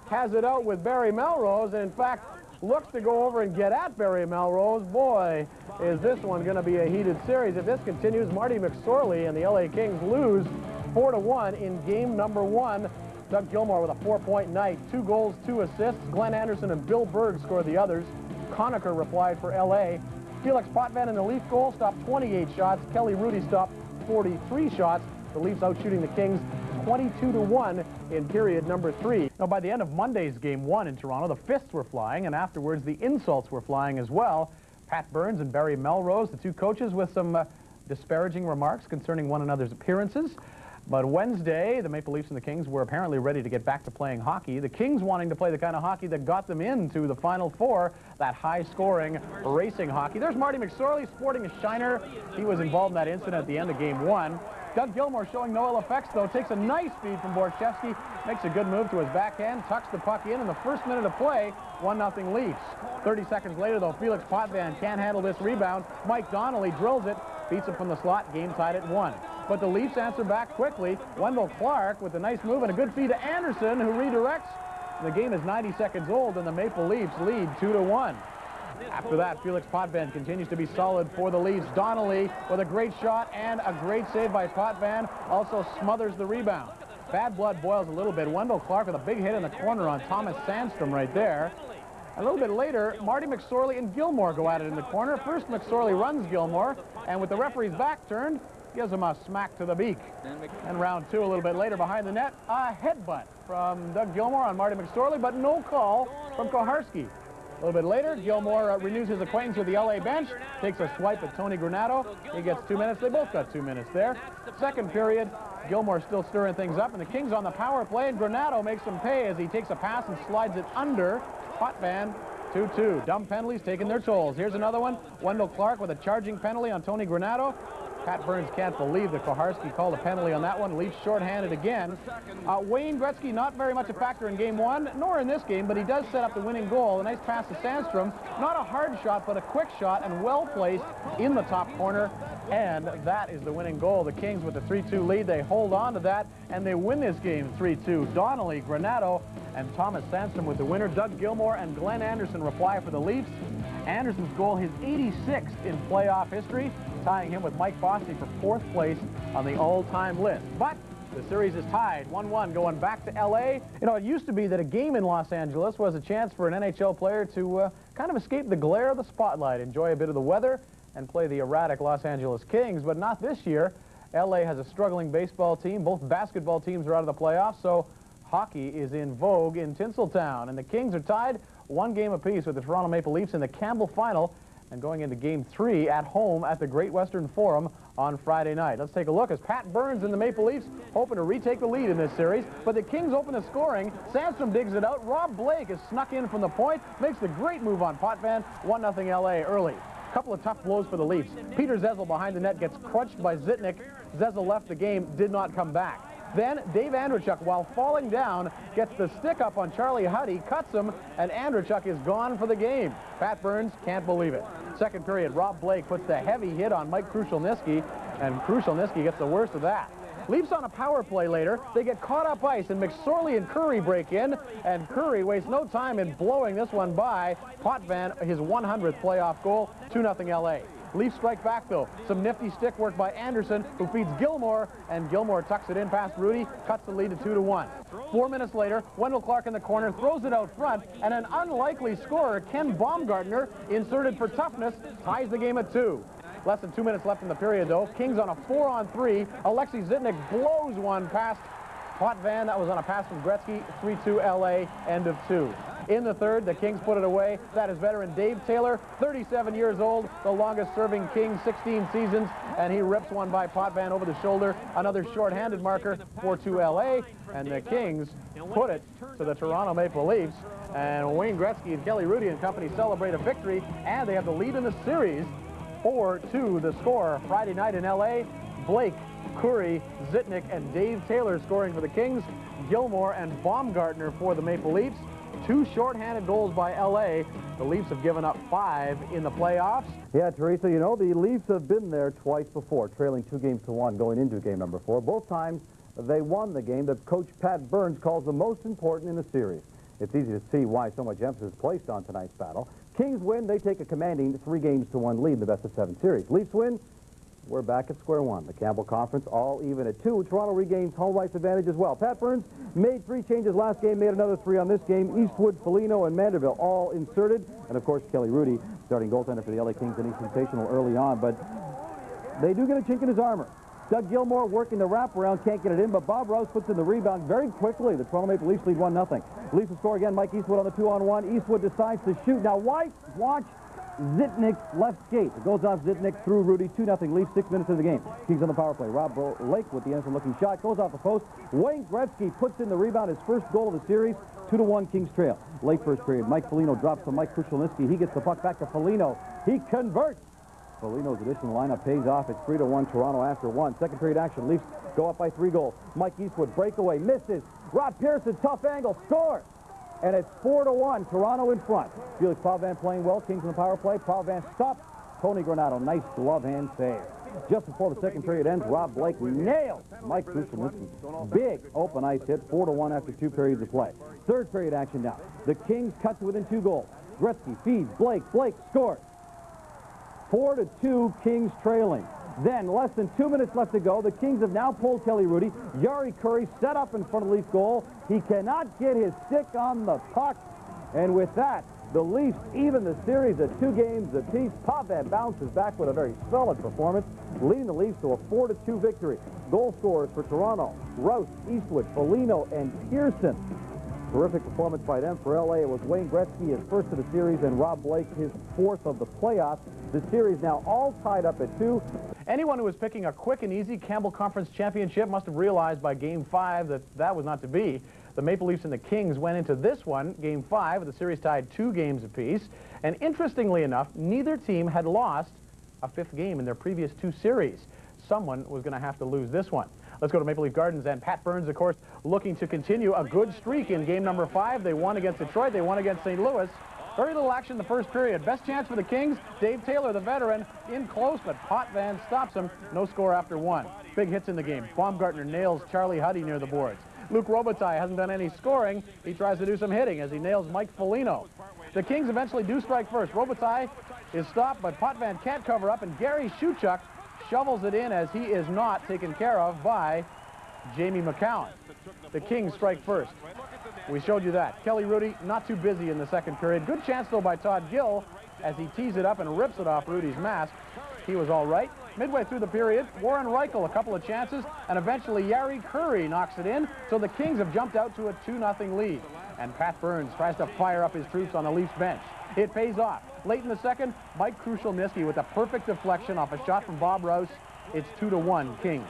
has it out with Barry Melrose, and in fact, looks to go over and get at Barry Melrose. Boy, is this one going to be a heated series. If this continues, Marty McSorley and the LA Kings lose 4-1 in game number 1. Doug Gilmour with a 4-point night, 2 goals, 2 assists. Glenn Anderson and Bill Berg scored the others. Conacher replied for LA. Felix Potvin in the Leaf goal stopped 28 shots. Kelly Rudy stopped 43 shots. The Leafs out shooting the Kings 22-1 in period number 3. Now, by the end of Monday's game 1 in Toronto, the fists were flying, and afterwards the insults were flying as well. Pat Burns and Barry Melrose, the two coaches, with some disparaging remarks concerning one another's appearances. But Wednesday, the Maple Leafs and the Kings were apparently ready to get back to playing hockey. The Kings wanting to play the kind of hockey that got them into the Final Four, that high-scoring, racing hockey. There's Marty McSorley sporting a shiner. He was involved in that incident at the end of game 1. Doug Gilmour showing no ill effects, though. Takes a nice feed from Borchevsky, makes a good move to his backhand, tucks the puck in the first minute of play, 1-0 Leafs. 30 seconds later, though, Felix Potvin can't handle this rebound. Mike Donnelly drills it, beats him from the slot, game tied at 1. But the Leafs answer back quickly. Wendell Clark with a nice move and a good feed to Anderson, who redirects. The game is 90 seconds old, and the Maple Leafs lead 2-1. After that, Felix Potvin continues to be solid for the Leafs. Donnelly with a great shot and a great save by Potvin, also smothers the rebound. Bad blood boils a little bit. Wendell Clark with a big hit in the corner on Thomas Sandstrom right there. A little bit later, Marty McSorley and Gilmour go at it in the corner. First, McSorley runs Gilmour, and with the referee's back turned, gives him a smack to the beak. And round 2, a little bit later, behind the net, a headbutt from Doug Gilmour on Marty McSorley, but no call from Koharski. A little bit later, Gilmour renews his acquaintance with the LA bench, takes a swipe at Tony Granato. He gets 2 minutes. They both got 2 minutes there. Second period, Gilmour still stirring things up, and the Kings on the power play, and Granato makes them pay as he takes a pass and slides it under Potvin. 2-2. Dumb penalties taking their tolls. Here's another one. Wendell Clark with a charging penalty on Tony Granato. Pat Burns can't believe that Koharski called a penalty on that one. Leafs shorthanded again. Wayne Gretzky not very much a factor in game 1, nor in this game, but he does set up the winning goal. A nice pass to Sandstrom. Not a hard shot, but a quick shot, and well placed in the top corner. And that is the winning goal. The Kings with the 3-2 lead. They hold on to that, and they win this game 3-2. Donnelly, Granato, and Thomas Sandstrom with the winner. Doug Gilmour and Glenn Anderson reply for the Leafs. Anderson's goal, his 86th in playoff history, tying him with Mike Bossy for 4th place on the all-time list. But the series is tied, 1-1, going back to L.A. You know, it used to be that a game in Los Angeles was a chance for an NHL player to kind of escape the glare of the spotlight, enjoy a bit of the weather, and play the erratic Los Angeles Kings. But not this year. L.A. has a struggling baseball team. Both basketball teams are out of the playoffs, so hockey is in vogue in Tinseltown. And the Kings are tied 1 game apiece with the Toronto Maple Leafs in the Campbell Final, and going into game 3 at home at the Great Western Forum on Friday night. Let's take a look as Pat Burns and the Maple Leafs hoping to retake the lead in this series, but the Kings open the scoring. Sandstrom digs it out. Rob Blake is snuck in from the point, makes the great move on Potvin. 1-0 LA early. Couple of tough blows for the Leafs. Peter Zezel behind the net gets crushed by Zitnik. Zezel left the game, did not come back. Then Dave Andreychuk, while falling down, gets the stick up on Charlie Huddy, cuts him, and Andreychuk is gone for the game. Pat Burns can't believe it. Second period, Rob Blake puts the heavy hit on Mike Krushelnyski, and Krushelnyski gets the worst of that. Leafs on a power play later. They get caught up ice, and McSorley and Curry break in, and Curry wastes no time in blowing this one by Potvin, his 100th playoff goal, 2-0 LA. Leafs strike back, though. Some nifty stick work by Anderson, who feeds Gilmour, and Gilmour tucks it in past Rudy, cuts the lead to 2-1. 4 minutes later, Wendell Clark in the corner throws it out front, and an unlikely scorer, Ken Baumgartner, inserted for toughness, ties the game at 2. Less than 2 minutes left in the period, though. Kings on a 4-on-3. Alexei Zitnik blows one past Potvin. That was on a pass from Gretzky. 3-2 LA, end of 2. In the third, the Kings put it away. That is veteran Dave Taylor, 37 years old, the longest-serving King, 16 seasons, and he rips one by Potvin over the shoulder. Another short-handed marker, 4-2 LA, and the Kings put it to the Toronto Maple Leafs. And Wayne Gretzky and Kelly Rudy and company celebrate a victory, and they have the lead in the series. 4-2 the score Friday night in LA. Blake, Curry, Zitnik, and Dave Taylor scoring for the Kings. Gilmour and Baumgartner for the Maple Leafs. 2 shorthanded goals by L.A. The Leafs have given up 5 in the playoffs. Yeah, Teresa, you know, the Leafs have been there twice before, trailing 2-1 going into game number 4. Both times they won the game that Coach Pat Burns calls the most important in the series. It's easy to see why so much emphasis is placed on tonight's battle. Kings win, they take a commanding 3-1 lead in the best-of-7 series. Leafs win, we're back at square one. The Campbell Conference all even at 2. Toronto regains home ice advantage as well. Pat Burns made 3 changes last game, made another 3 on this game. Eastwood, Foligno, and Mandeville all inserted. And, of course, Kelly Rudy, starting goaltender for the LA Kings, and he's sensational early on. But they do get a chink in his armor. Doug Gilmour working the wraparound, can't get it in, but Bob Rouse puts in the rebound very quickly. The Toronto Maple Leafs lead 1-0. Leafs will score again. Mike Eastwood on the 2-on-1. Eastwood decides to shoot. Now, watch Zitnik's left skate. It goes off Zitnik through Rudy. 2-0 Leafs, 6 minutes into the game. Kings on the power play. Rob Lake with the innocent-looking shot. Goes off the post. Wayne Gretzky puts in the rebound. His first goal of the series. 2-1 Kings trail. Late first period. Mike Foligno drops to Mike Krushelnyski. He gets the puck back to Foligno. He converts. Foligno's additional lineup pays off. It's 3-1 Toronto after 1. Second period action. Leafs go up by 3 goals. Mike Eastwood breakaway. Misses. Rod Pearson, tough angle. Scores. And it's 4-1, Toronto in front. Felix Pauvin playing well. Kings on the power play. Pauvin stops. Tony Granato, nice glove hand save. Just before the second period ends, Rob Blake nails Mike Krushelnyski. Big open ice hit, 4-1 after 2 periods of play. Third period action now. The Kings cut to within 2 goals. Gretzky feeds Blake. Blake scores. 4-2, Kings trailing. Then, less than 2 minutes left to go. The Kings have now pulled Kelly Rudy. Yari Curry set up in front of Leafs goal. He cannot get his stick on the puck. And with that, the Leafs even the series at 2 games apiece. Pauvin bounces back with a very solid performance, leading the Leafs to a 4-2 victory. Goal scorers for Toronto: Rouse, Eastwood, Foligno, and Pearson. Terrific performance by them. For LA, it was Wayne Gretzky, his first of the series, and Rob Blake, his 4th of the playoffs. The series now all tied up at 2. Anyone who was picking a quick and easy Campbell Conference Championship must have realized by Game 5 that that was not to be. The Maple Leafs and the Kings went into this one, Game 5, with the series tied 2 games apiece. And interestingly enough, neither team had lost a 5th game in their previous 2 series. Someone was going to have to lose this one. Let's go to Maple Leaf Gardens, and Pat Burns, of course, looking to continue a good streak in game number 5. They won against Detroit. They won against St. Louis. Very little action in the first period. Best chance for the Kings. Dave Taylor, the veteran, in close, but Potvin stops him. No score after 1. Big hits in the game. Baumgartner nails Charlie Huddy near the boards. Luc Robitaille hasn't done any scoring. He tries to do some hitting as he nails Mike Foligno. The Kings eventually do strike first. Robitaille is stopped, but Potvin can't cover up, and Gary Shuchuk shovels it in as he is not taken care of by Jamie McCowan. The Kings strike first. We showed you that. Kelly Rudy not too busy in the second period. Good chance, though, by Todd Gill as he tees it up and rips it off Rudy's mask. He was all right. Midway through the period, Warren Reichel a couple of chances, and eventually Yari Curry knocks it in, so the Kings have jumped out to a 2-0 lead. And Pat Burns tries to fire up his troops on the Leafs bench. It pays off. Late in the second, Mike Krushelnyski with a perfect deflection off a shot from Bob Rouse. It's 2-1 Kings.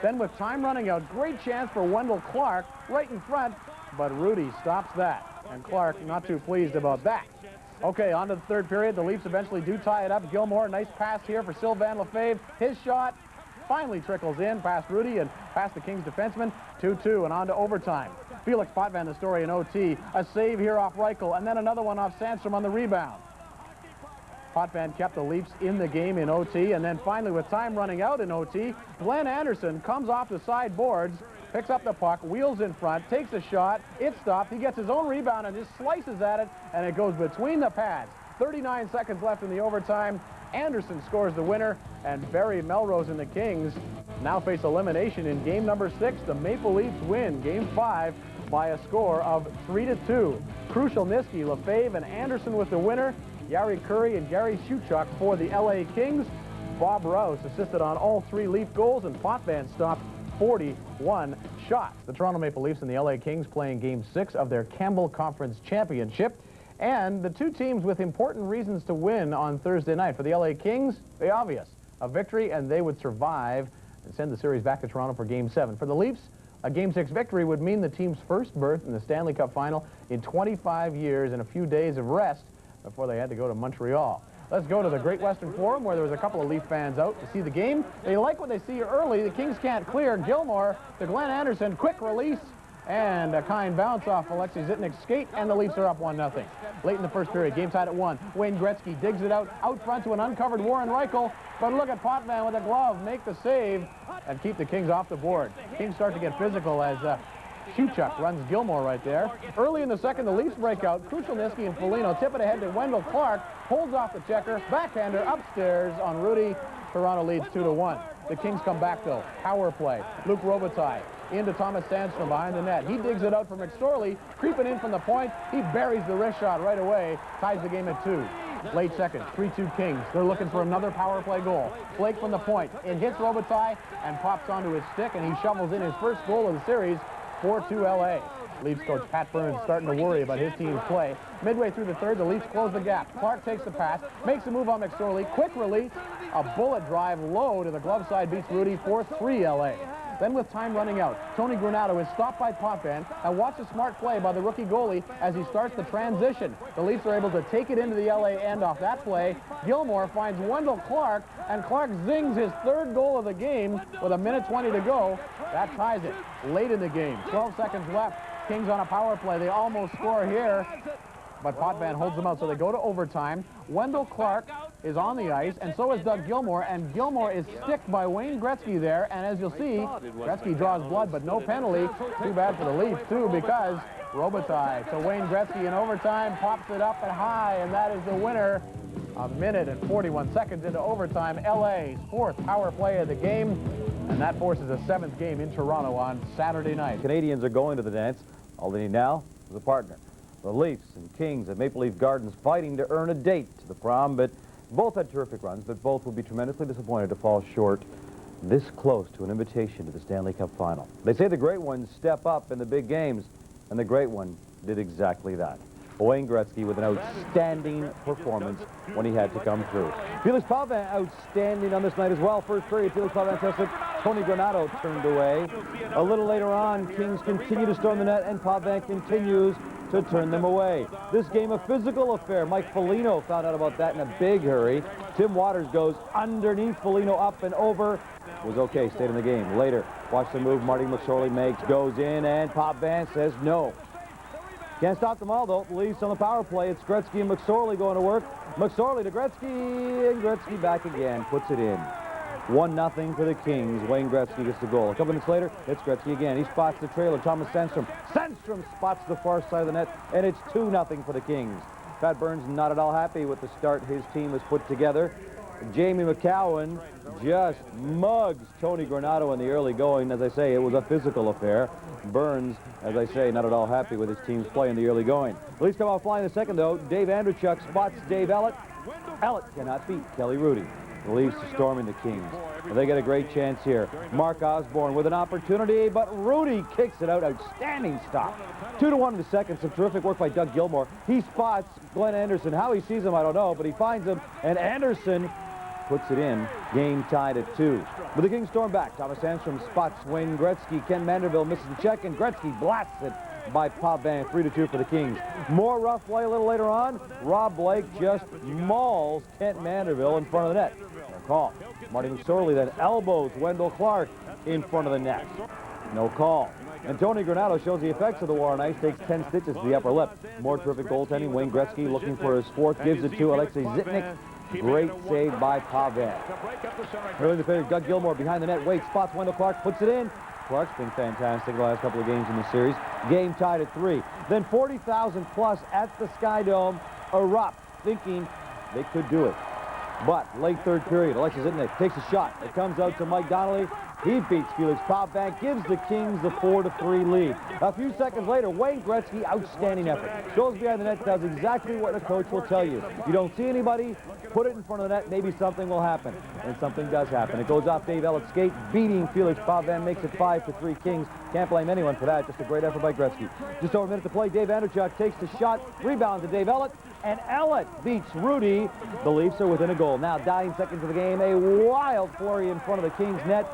Then with time running out, great chance for Wendell Clark right in front, but Rudy stops that. And Clark not too pleased about that. Okay, on to the third period. The Leafs eventually do tie it up. Gilmour, nice pass here for Sylvain Lefebvre. His shot finally trickles in past Rudy and past the Kings defenseman. 2-2 and on to overtime. Felix Potvin, the story in OT. A save here off Reichel, and then another one off Sandstrom on the rebound. Potvin kept the Leafs in the game in OT, and then finally with time running out in OT, Glenn Anderson comes off the side boards, picks up the puck, wheels in front, takes a shot, it's stopped, he gets his own rebound and just slices at it, and it goes between the pads. 39 seconds left in the overtime. Anderson scores the winner, and Barry Melrose and the Kings now face elimination in game number 6. The Maple Leafs win game 5 by a score of 3-2. Krushelnyski, Lefebvre, and Anderson with the winner. Yari Curry and Gary Shuchuk for the LA Kings. Bob Rouse assisted on all 3 Leaf goals, and Potvin stopped 41 shots. The Toronto Maple Leafs and the LA Kings playing Game 6 of their Campbell Conference Championship. And the 2 teams with important reasons to win on Thursday night. For the LA Kings, the obvious. A victory, and they would survive and send the series back to Toronto for Game 7. For the Leafs, a Game 6 victory would mean the team's first berth in the Stanley Cup Final in 25 years and a few days of rest before they had to go to Montreal. Let's go to the Great Western Forum, where there was a couple of Leaf fans out to see the game. They like what they see early. The Kings can't clear. Gilmour to Glenn Anderson. Quick release. And a kind bounce off Alexei Zitnik's skate, and the Leafs are up 1-0. Late in the first period, game tied at 1. Wayne Gretzky digs it out front to an uncovered Warren Reichel. But look at Potvin with a glove, make the save, and keep the Kings off the board. Kings start to get physical as Shuchuk runs Gilmore right there. Early in the second, the Leafs break out. Krushelnyski and Foligno tip it ahead to Wendell Clark. Holds off the checker. Backhander upstairs on Rudy. Toronto leads 2-1. The Kings come back, though. Power play. Luc Robitaille into Thomas Sandstrom behind the net. He digs it out for McSorley. Creeping in from the point. He buries the wrist shot right away. Ties the game at 2. Late second, 3-2 Kings. They're looking for another power play goal. Flake from the point. It hits Robitaille and pops onto his stick, and he shovels in his first goal of the series. 4-2 LA. Leafs coach Pat Burns starting to worry about his team's play. Midway through the third, the Leafs close the gap. Clark takes the pass, makes a move on McSorley. Quick release, a bullet drive low to the glove side, beats Rudy. 4-3 LA. Then with time running out, Tony Granato is stopped by Potvin, and watch a smart play by the rookie goalie as he starts the transition. The Leafs are able to take it into the LA end off that play. Gilmore finds Wendell Clark, and Clark zings his third goal of the game with 1:20 to go. That ties it late in the game. 12 seconds left. Kings on a power play. They almost score here, but Potvin holds them out, so they go to overtime. Wendell Clark is on the ice, and so is Doug Gilmore, and Gilmore is sticked by Wayne Gretzky there, and as you'll see, Gretzky draws blood, but no penalty. Too bad for the Leafs, too, because Robitaille to Wayne Gretzky in overtime, pops it up and high, and that is the winner. 1:41 into overtime. LA's 4th power play of the game, and that forces a 7th game in Toronto on Saturday night. Canadians are going to the dance. All they need now is a partner. The Leafs and Kings at Maple Leaf Gardens fighting to earn a date to the prom, but both had terrific runs, but both will be tremendously disappointed to fall short this close to an invitation to the Stanley Cup final. They say the great ones step up in the big games, and the great one did exactly that. Wayne Gretzky with an outstanding performance when he had to come through. Felix Potvin outstanding on this night as well. First period, Felix Potvin tested. Tony Granato turned away. A little later on, Kings continue to storm the net, and Potvin continues to turn them away. This game a physical affair. Mike Foligno found out about that in a big hurry. Tim Waters goes underneath Foligno, up and over. Was okay, stayed in the game. Later, watch the move Marty McSorley makes, goes in, and Potvin says no. Can't stop them all, though. The Leafs on the power play. It's Gretzky and McSorley going to work. McSorley to Gretzky, and Gretzky back again. Puts it in. 1-0 for the Kings. Wayne Gretzky gets the goal. A couple minutes later, it's Gretzky again. He spots the trailer. Thomas Sandstrom. Sandstrom spots the far side of the net, and it's 2-0 for the Kings. Pat Burns not at all happy with the start his team has put together. Jamie McCowan just mugs Tony Granato in the early going. As I say, it was a physical affair. Burns, as I say, not at all happy with his team's play in the early going. The Leafs come out flying in the second, though. Dave Andreychuk spots Dave Ellett. Ellett cannot beat Kelly Rudy. The Leafs are storming the Kings. They get a great chance here. Mark Osborne with an opportunity, but Rudy kicks it out. Outstanding stop. 2-1 in the second. Some terrific work by Doug Gilmore. He spots Glenn Anderson. How he sees him, I don't know, but he finds him, and Anderson puts it in. Game tied at 2. But the Kings storm back. Thomas Sandstrom spots Wayne Gretzky. Ken Manderville misses the check, and Gretzky blasts it by Potvin. 3-2 for the Kings. More rough play a little later on. Rob Blake just mauls Kent Manderville in front of the net. No call. Marty McSorley then elbows Wendell Clark in front of the net. No call. And Tony Granato shows the effects of the war on ice, takes 10 stitches to the upper lip. More terrific goaltending. Wayne Gretzky looking for his 4th, gives it to Alexei Zitnik. Great save by Potvin. Early in the period, Doug Gilmore behind the net, waits, spots Wendell Clark, puts it in. Clark's been fantastic the last couple of games in the series. Game tied at 3. Then 40,000 plus at the Sky Dome erupt, thinking they could do it. But late third period, Alexei Zitnik takes a shot. It comes out to Mike Donnelly. He beats Felix Potvin, gives the Kings the 4-3 lead. A few seconds later, Wayne Gretzky, outstanding effort. Goes behind the net, does exactly what a coach will tell you. You don't see anybody, put it in front of the net, maybe something will happen. And something does happen. It goes off Dave Ellett's skate, beating Felix Potvin, makes it 5-3 Kings. Can't blame anyone for that, just a great effort by Gretzky. Just over a minute to play, Dave Andreychuk takes the shot, rebound to Dave Ellett, and Ellett beats Rudy. The Leafs are within a goal. Now, 9 seconds of the game, a wild flurry in front of the Kings net,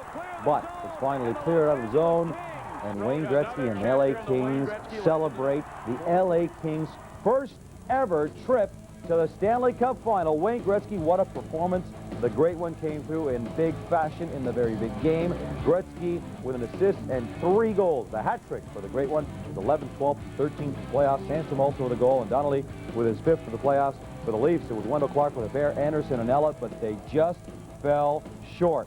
but it's finally cleared out of the zone, and Wayne Gretzky and the LA Kings celebrate the LA Kings' first ever trip to the Stanley Cup final. Wayne Gretzky, what a performance The great one came through in big fashion in the very big game. Gretzky with an assist and 3 goals. The hat trick for the great one. His 11th, 12th, 13th playoffs. Sandstrom also with a goal, and Donnelly with his 5th for the playoffs. For the Leafs, it was Wendell Clark with a pair, Anderson and Ella, but they just fell short.